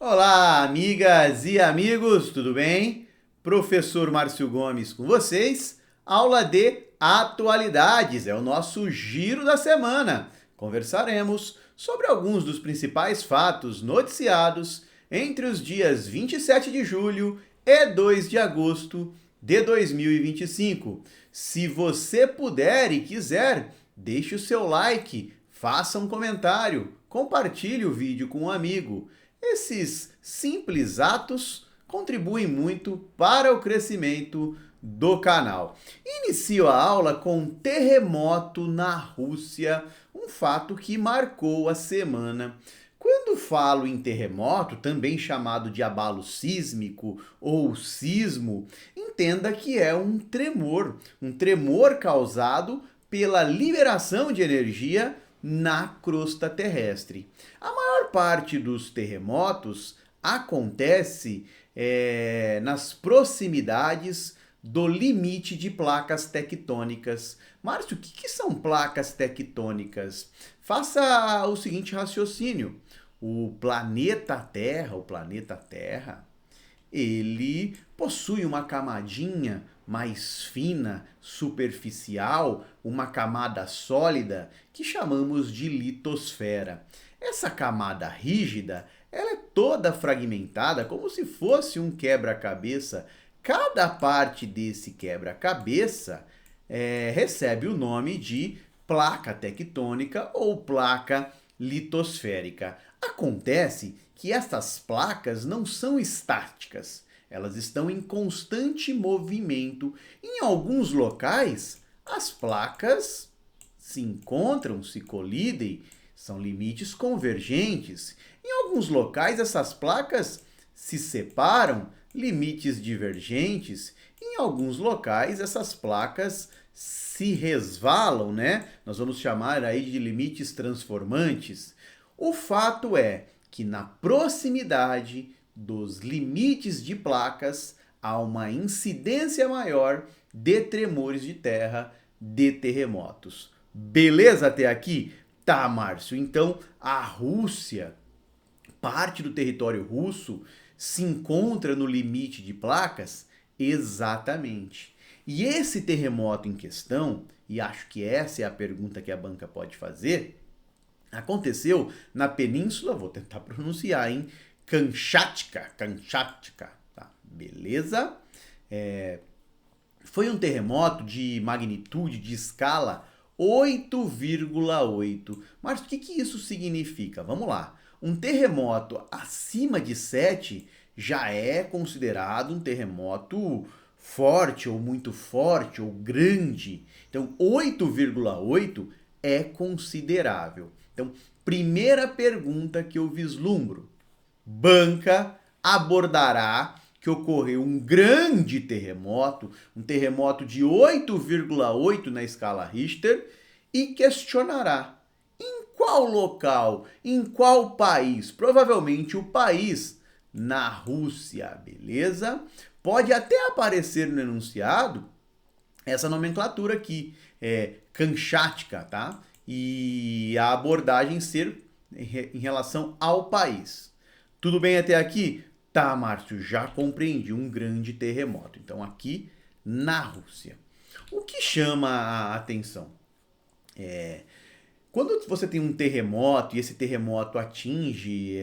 Olá, amigas e amigos, tudo bem? Professor Márcio Gomes com vocês. Aula de atualidades, é o nosso giro da semana. Conversaremos sobre alguns dos principais fatos noticiados entre os dias 27 de julho e 2 de agosto de 2025. Se você puder e quiser, deixe o seu like, faça um comentário, compartilhe o vídeo com um amigo. Esses simples atos contribuem muito para o crescimento do canal. Inicio a aula com terremoto na Rússia, um fato que marcou a semana. Quando falo em terremoto, também chamado de abalo sísmico ou sismo, entenda que é um tremor causado pela liberação de energia na crosta terrestre. A maior parte dos terremotos acontece nas proximidades do limite de placas tectônicas. Márcio, o que são placas tectônicas? Faça o seguinte raciocínio. O planeta Terra, ele possui uma camadinha mais fina, superficial, uma camada sólida que chamamos de litosfera. Essa camada rígida, ela é toda fragmentada como se fosse um quebra-cabeça. Cada parte desse quebra-cabeça recebe o nome de placa tectônica ou placa litosférica. Acontece que essas placas não são estáticas, elas estão em constante movimento. Em alguns locais, as placas se encontram, se colidem, são limites convergentes. Em alguns locais, essas placas se separam, limites divergentes. Em alguns locais, essas placas se resvalam, né? Nós vamos chamar aí de limites transformantes. O fato é que na proximidade dos limites de placas há uma incidência maior de tremores de terra, de terremotos. Beleza até aqui? Tá, Márcio. Então, a Rússia, parte do território russo, se encontra no limite de placas? Exatamente. E esse terremoto em questão, e acho que essa é a pergunta que a banca pode fazer, aconteceu na península, vou tentar pronunciar, hein? Kamchatka, tá? Beleza? Foi um terremoto de magnitude, de escala 8,8. Mas o que isso significa? Vamos lá. Um terremoto acima de 7 já é considerado um terremoto forte ou muito forte ou grande. Então, 8,8 é considerável. Então, primeira pergunta que eu vislumbro. Banca abordará que ocorreu um grande terremoto, um terremoto de 8,8 na escala Richter, e questionará em qual local, em qual país, provavelmente o país na Rússia, beleza? Pode até aparecer no enunciado essa nomenclatura aqui, Kamchatka, tá? E a abordagem ser em relação ao país. Tudo bem até aqui? Tá, Márcio, já compreendi um grande terremoto. Então, aqui na Rússia. O que chama a atenção? Quando você tem um terremoto e esse terremoto atinge,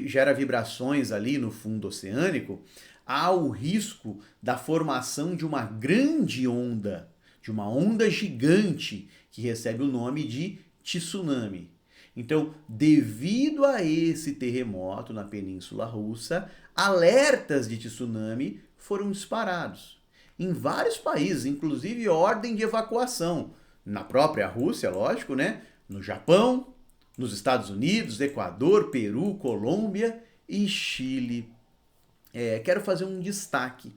gera vibrações ali no fundo oceânico, há o risco da formação de uma grande onda, de uma onda gigante que recebe o nome de tsunami. Então, devido a esse terremoto na Península Russa, alertas de tsunami foram disparados. Em vários países, inclusive ordem de evacuação. Na própria Rússia, lógico, né? No Japão, nos Estados Unidos, Equador, Peru, Colômbia e Chile. Quero fazer um destaque.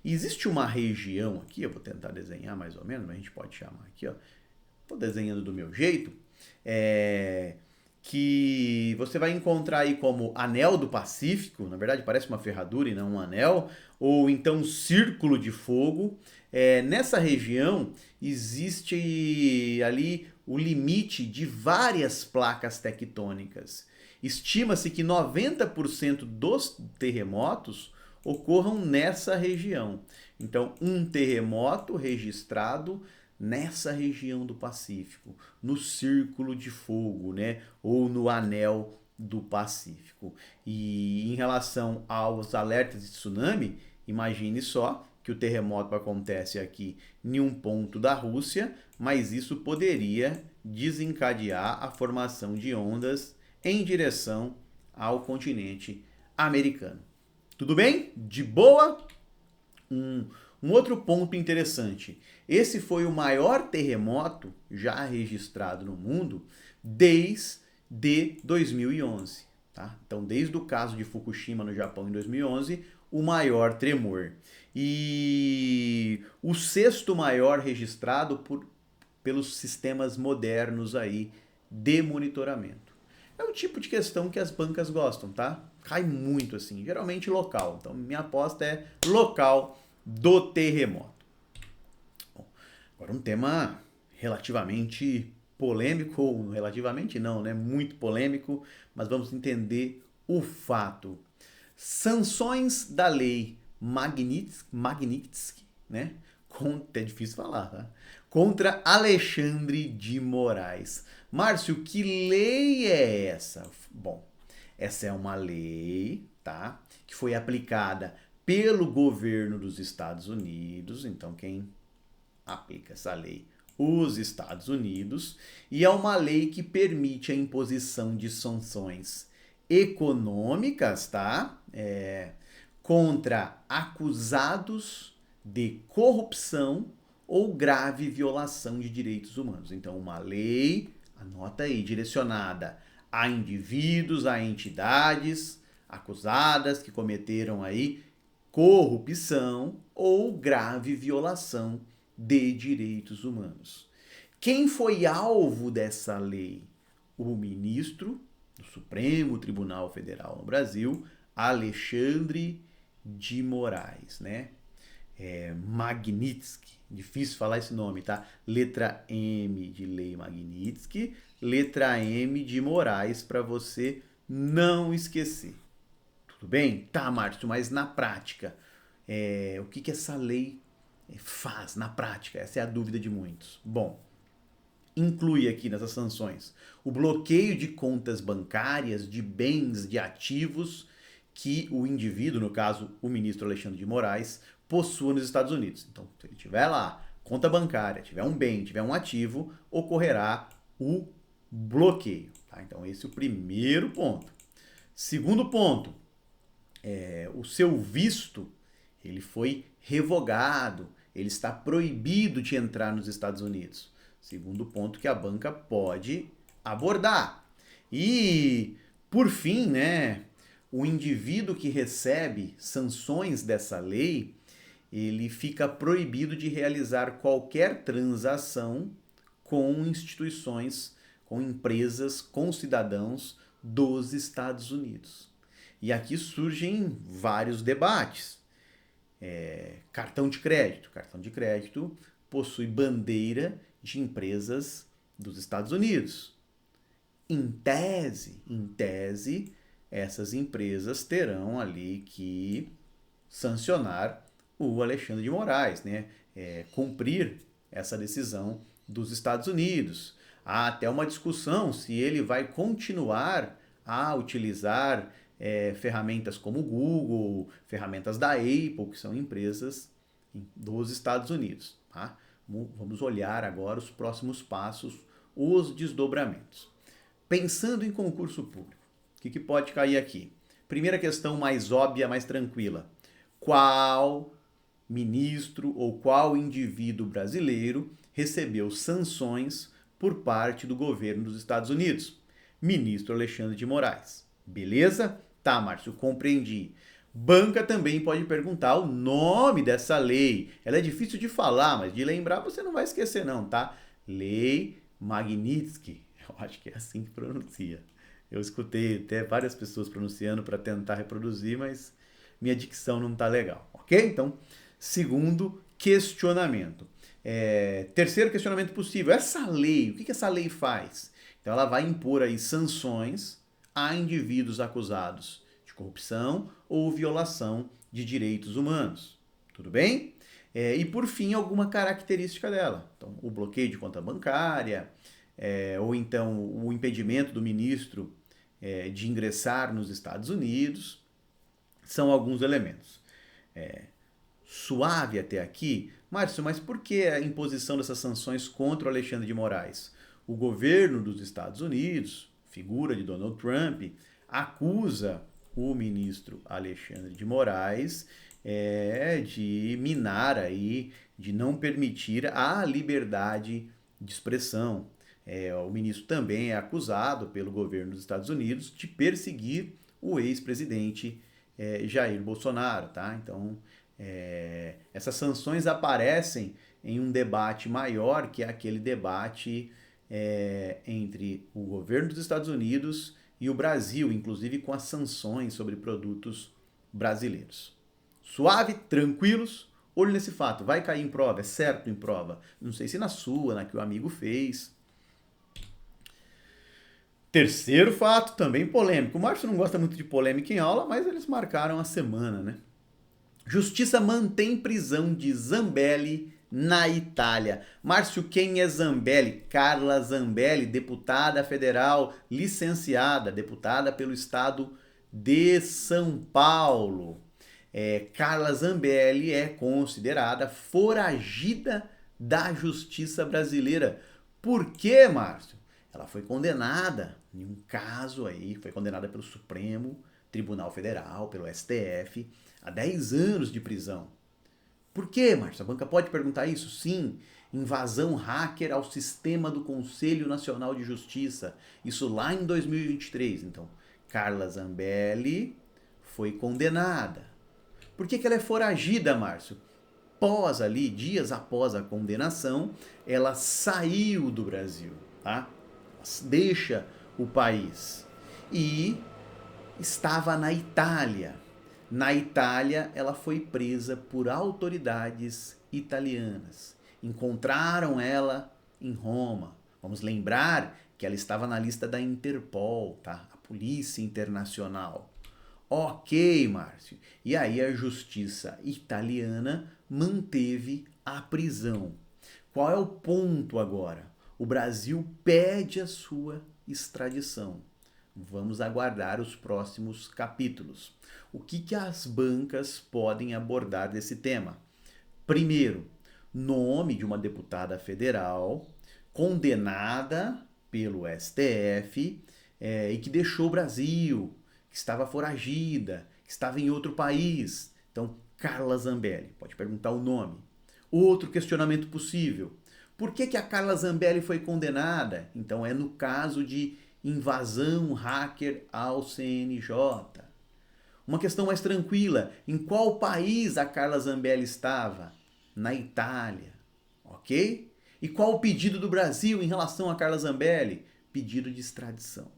Existe uma região aqui, eu vou tentar desenhar mais ou menos, mas a gente pode chamar aqui, ó. Estou desenhando do meu jeito. Que você vai encontrar aí como Anel do Pacífico, na verdade parece uma ferradura e não um anel, ou então Círculo de Fogo. Nessa região existe ali o limite de várias placas tectônicas. Estima-se que 90% dos terremotos ocorram nessa região. Então, um terremoto registrado nessa região do Pacífico, no Círculo de Fogo, né? Ou no Anel do Pacífico. E em relação aos alertas de tsunami, imagine só que o terremoto acontece aqui em um ponto da Rússia, mas isso poderia desencadear a formação de ondas em direção ao continente americano. Tudo bem? De boa? Um outro ponto interessante. Esse foi o maior terremoto já registrado no mundo desde 2011. Tá? Então, desde o caso de Fukushima no Japão em 2011, o maior tremor. E o sexto maior registrado pelos sistemas modernos aí de monitoramento. É o tipo de questão que as bancas gostam, tá? Cai muito assim, geralmente local. Então, minha aposta é local do terremoto. Bom, agora um tema relativamente polêmico, ou relativamente não, né? Muito polêmico, mas vamos entender o fato. Sanções da lei Magnitsky, né? É difícil falar, tá? Contra Alexandre de Moraes. Márcio, que lei é essa? Bom, essa é uma lei, tá? Que foi aplicada pelo governo dos Estados Unidos. Então, quem aplica essa lei? Os Estados Unidos. E é uma lei que permite a imposição de sanções econômicas, tá? Contra acusados de corrupção ou grave violação de direitos humanos. Então, uma lei, anota aí, direcionada a indivíduos, a entidades acusadas que cometeram aí corrupção ou grave violação de direitos humanos. Quem foi alvo dessa lei? O ministro do Supremo Tribunal Federal no Brasil, Alexandre de Moraes, né? Magnitsky, difícil falar esse nome, tá? Letra M de lei Magnitsky, letra M de Moraes, para você não esquecer. Tudo bem? Tá, Márcio, mas na prática, o que essa lei faz na prática? Essa é a dúvida de muitos. Bom, inclui aqui nessas sanções o bloqueio de contas bancárias, de bens, de ativos que o indivíduo, no caso o ministro Alexandre de Moraes, possua nos Estados Unidos. Então, se ele tiver lá conta bancária, tiver um bem, tiver um ativo, ocorrerá o bloqueio. Tá? Então, esse é o primeiro ponto. Segundo ponto, o seu visto ele foi revogado, ele está proibido de entrar nos Estados Unidos. Segundo ponto que a banca pode abordar. E, por fim, né, o indivíduo que recebe sanções dessa lei, ele fica proibido de realizar qualquer transação com instituições, com empresas, com cidadãos dos Estados Unidos. E aqui surgem vários debates. Cartão de crédito. Cartão de crédito possui bandeira de empresas dos Estados Unidos. Em tese, essas empresas terão ali que sancionar o Alexandre de Moraes, né? Cumprir essa decisão dos Estados Unidos. Há até uma discussão se ele vai continuar a utilizar ferramentas como o Google, ferramentas da Apple, que são empresas dos Estados Unidos. Tá? Vamos olhar agora os próximos passos, os desdobramentos. Pensando em concurso público, o que pode cair aqui? Primeira questão mais óbvia, mais tranquila. Qual ministro ou qual indivíduo brasileiro recebeu sanções por parte do governo dos Estados Unidos? Ministro Alexandre de Moraes. Beleza? Tá, Márcio, compreendi. Banca também pode perguntar o nome dessa lei. Ela é difícil de falar, mas de lembrar você não vai esquecer não, tá? Lei Magnitsky. Eu acho que é assim que pronuncia. Eu escutei até várias pessoas pronunciando para tentar reproduzir, mas minha dicção não tá legal, ok? Então, segundo questionamento. Terceiro questionamento possível. Essa lei, o que essa lei faz? Então, ela vai impor aí sanções a indivíduos acusados de corrupção ou violação de direitos humanos. Tudo bem? E por fim, alguma característica dela. Então, o bloqueio de conta bancária, ou então o impedimento do ministro de ingressar nos Estados Unidos, são alguns elementos. Suave até aqui. Márcio, mas por que a imposição dessas sanções contra o Alexandre de Moraes? O governo dos Estados Unidos, figura de Donald Trump, acusa o ministro Alexandre de Moraes de minar aí, de não permitir a liberdade de expressão. O ministro também é acusado pelo governo dos Estados Unidos de perseguir o ex-presidente Jair Bolsonaro, tá? Então, essas sanções aparecem em um debate maior, que é aquele debate entre o governo dos Estados Unidos e o Brasil, inclusive com as sanções sobre produtos brasileiros. Suave, tranquilos, olho nesse fato, vai cair em prova, é certo em prova. Não sei se na sua, na que o amigo fez. Terceiro fato, também polêmico. O Márcio não gosta muito de polêmica em aula, mas eles marcaram a semana, né? Justiça mantém prisão de Zambelli na Itália. Márcio, quem é Zambelli? Carla Zambelli, deputada federal, licenciada, deputada pelo estado de São Paulo. Carla Zambelli é considerada foragida da justiça brasileira. Por quê, Márcio? Ela foi condenada em um caso aí, foi condenada pelo Supremo Tribunal Federal, pelo STF, a 10 anos de prisão. Por quê, Márcio? A banca pode perguntar isso? Sim. Invasão hacker ao sistema do Conselho Nacional de Justiça. Isso lá em 2023. Então, Carla Zambelli foi condenada. Por que ela é foragida, Márcio? Dias após a condenação, ela saiu do Brasil, tá? Deixa o país e estava na Itália. Na Itália, ela foi presa por autoridades italianas. Encontraram ela em Roma. Vamos lembrar que ela estava na lista da Interpol, tá? A Polícia Internacional. Ok, Márcio. E aí a justiça italiana manteve a prisão. Qual é o ponto agora? O Brasil pede a sua extradição. Vamos aguardar os próximos capítulos. O que as bancas podem abordar desse tema? Primeiro, nome de uma deputada federal condenada pelo STF e que deixou o Brasil, que estava foragida, que estava em outro país. Então, Carla Zambelli. Pode perguntar o nome. Outro questionamento possível. Por que a Carla Zambelli foi condenada? Então, é no caso de invasão hacker ao CNJ. Uma questão mais tranquila. Em qual país a Carla Zambelli estava? Na Itália. Ok? E qual o pedido do Brasil em relação a Carla Zambelli? Pedido de extradição.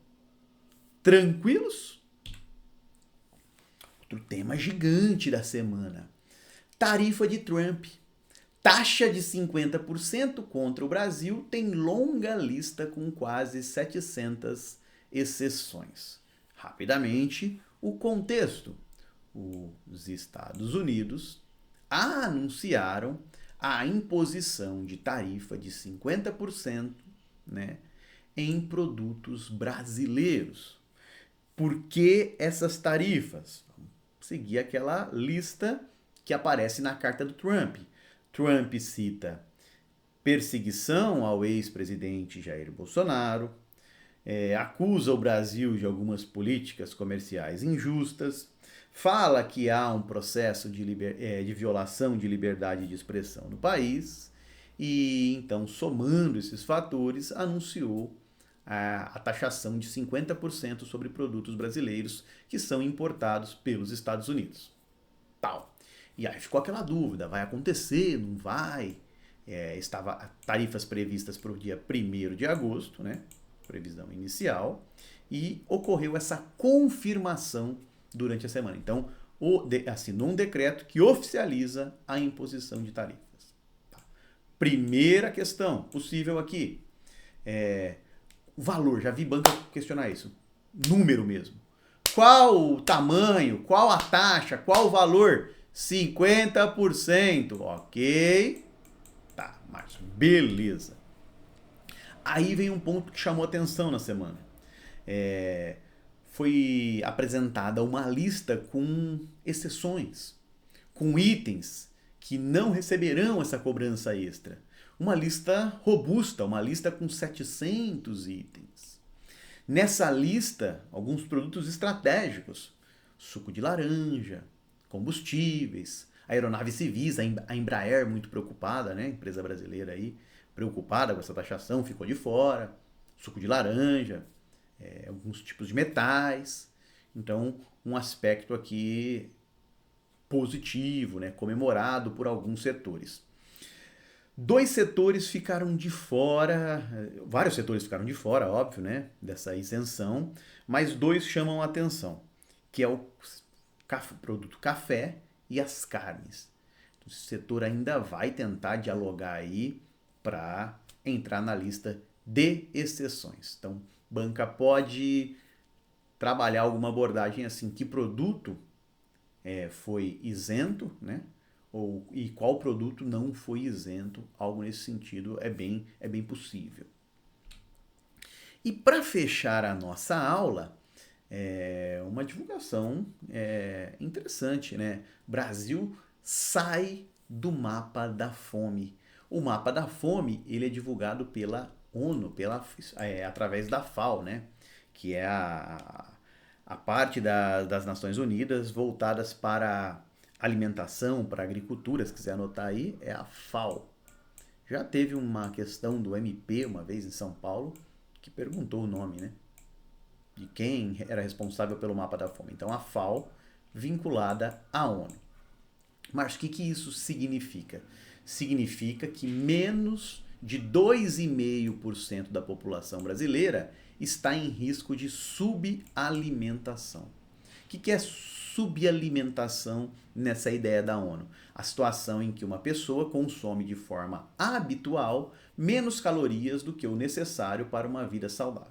Tranquilos? Outro tema gigante da semana. Tarifa de Trump. Taxa de 50% contra o Brasil tem longa lista com quase 700 exceções. Rapidamente, o contexto. Os Estados Unidos anunciaram a imposição de tarifa de 50%, né, em produtos brasileiros. Por que essas tarifas? Vamos seguir aquela lista que aparece na carta do Trump. Trump cita perseguição ao ex-presidente Jair Bolsonaro, acusa o Brasil de algumas políticas comerciais injustas, fala que há um processo de violação de liberdade de expressão no país e, então, somando esses fatores, anunciou a taxação de 50% sobre produtos brasileiros que são importados pelos Estados Unidos. Tal. E aí ficou aquela dúvida, vai acontecer, não vai? Estava tarifas previstas para o dia 1º de agosto, né? Previsão inicial, e ocorreu essa confirmação durante a semana. Então, assinou um decreto que oficializa a imposição de tarifas. Tá. Primeira questão possível aqui, o valor, já vi banca questionar isso. número mesmo. Qual o tamanho, qual a taxa, qual o valor? 50%. Ok. Tá, Márcio, beleza. Aí vem um ponto que chamou atenção na semana. Foi apresentada uma lista com exceções, com itens que não receberão essa cobrança extra. Uma lista robusta, uma lista com 700 itens. Nessa lista, alguns produtos estratégicos, suco de laranja, combustíveis, aeronaves civis, a Embraer muito preocupada, né? Empresa brasileira aí, preocupada com essa taxação, ficou de fora, suco de laranja, alguns tipos de metais. Então, um aspecto aqui positivo, né? Comemorado por alguns setores. Dois setores ficaram de fora, vários setores ficaram de fora, óbvio, né, dessa isenção, mas dois chamam a atenção, que é o produto café e as carnes. O setor ainda vai tentar dialogar aí para entrar na lista de exceções. Então, banca pode trabalhar alguma abordagem assim, que produto foi isento, né? E qual produto não foi isento, algo nesse sentido é bem possível. E para fechar a nossa aula, uma divulgação interessante, né? Brasil sai do mapa da fome. O mapa da fome ele é divulgado pela ONU, através da FAO, né? Que é a parte das Nações Unidas voltadas para alimentação, para agricultura, se quiser anotar aí, é a FAO. Já teve uma questão do MP, uma vez em São Paulo, que perguntou o nome, né? De quem era responsável pelo mapa da fome. Então, a FAO vinculada à ONU. Mas o que isso significa? Significa que menos de 2,5% da população brasileira está em risco de subalimentação. O que é subalimentação nessa ideia da ONU? A situação em que uma pessoa consome de forma habitual menos calorias do que o necessário para uma vida saudável.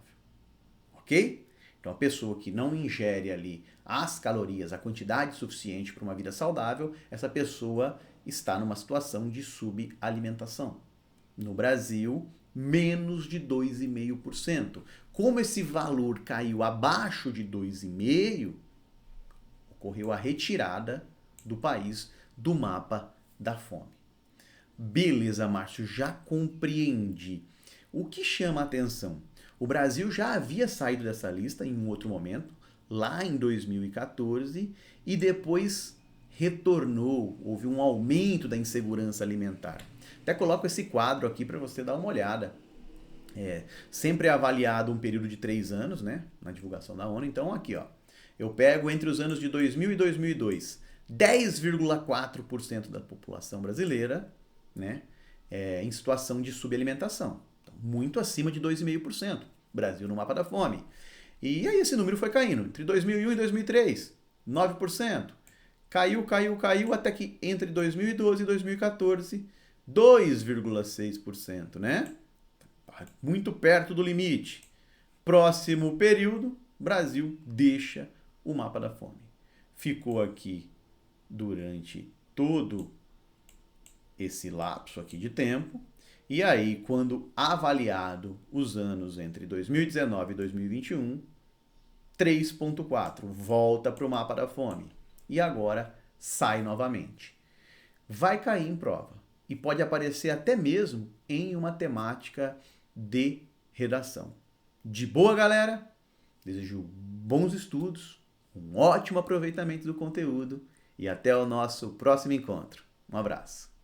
Ok? Então, a pessoa que não ingere ali as calorias, a quantidade suficiente para uma vida saudável, essa pessoa está numa situação de subalimentação. No Brasil, menos de 2,5%. Como esse valor caiu abaixo de 2,5%, ocorreu a retirada do país do mapa da fome. Beleza, Márcio, já compreendi. O que chama a atenção? O Brasil já havia saído dessa lista em um outro momento, lá em 2014, e depois retornou, houve um aumento da insegurança alimentar. Até coloco esse quadro aqui para você dar uma olhada. Sempre é avaliado um período de 3 anos, né, na divulgação da ONU. Então, aqui, ó, eu pego entre os anos de 2000 e 2002, 10,4% da população brasileira, né, em situação de subalimentação. Então, muito acima de 2,5%. Brasil no mapa da fome. E aí esse número foi caindo. Entre 2001 e 2003, 9%. Caiu, até que entre 2012 e 2014, 2,6%, né? Muito perto do limite. Próximo período, Brasil deixa o mapa da fome. Ficou aqui durante todo esse lapso aqui de tempo. E aí, quando avaliado os anos entre 2019 e 2021, 3,4%, volta para o mapa da fome. E agora sai novamente. Vai cair em prova. E pode aparecer até mesmo em uma temática de redação. De boa, galera? Desejo bons estudos, um ótimo aproveitamento do conteúdo e até o nosso próximo encontro. Um abraço.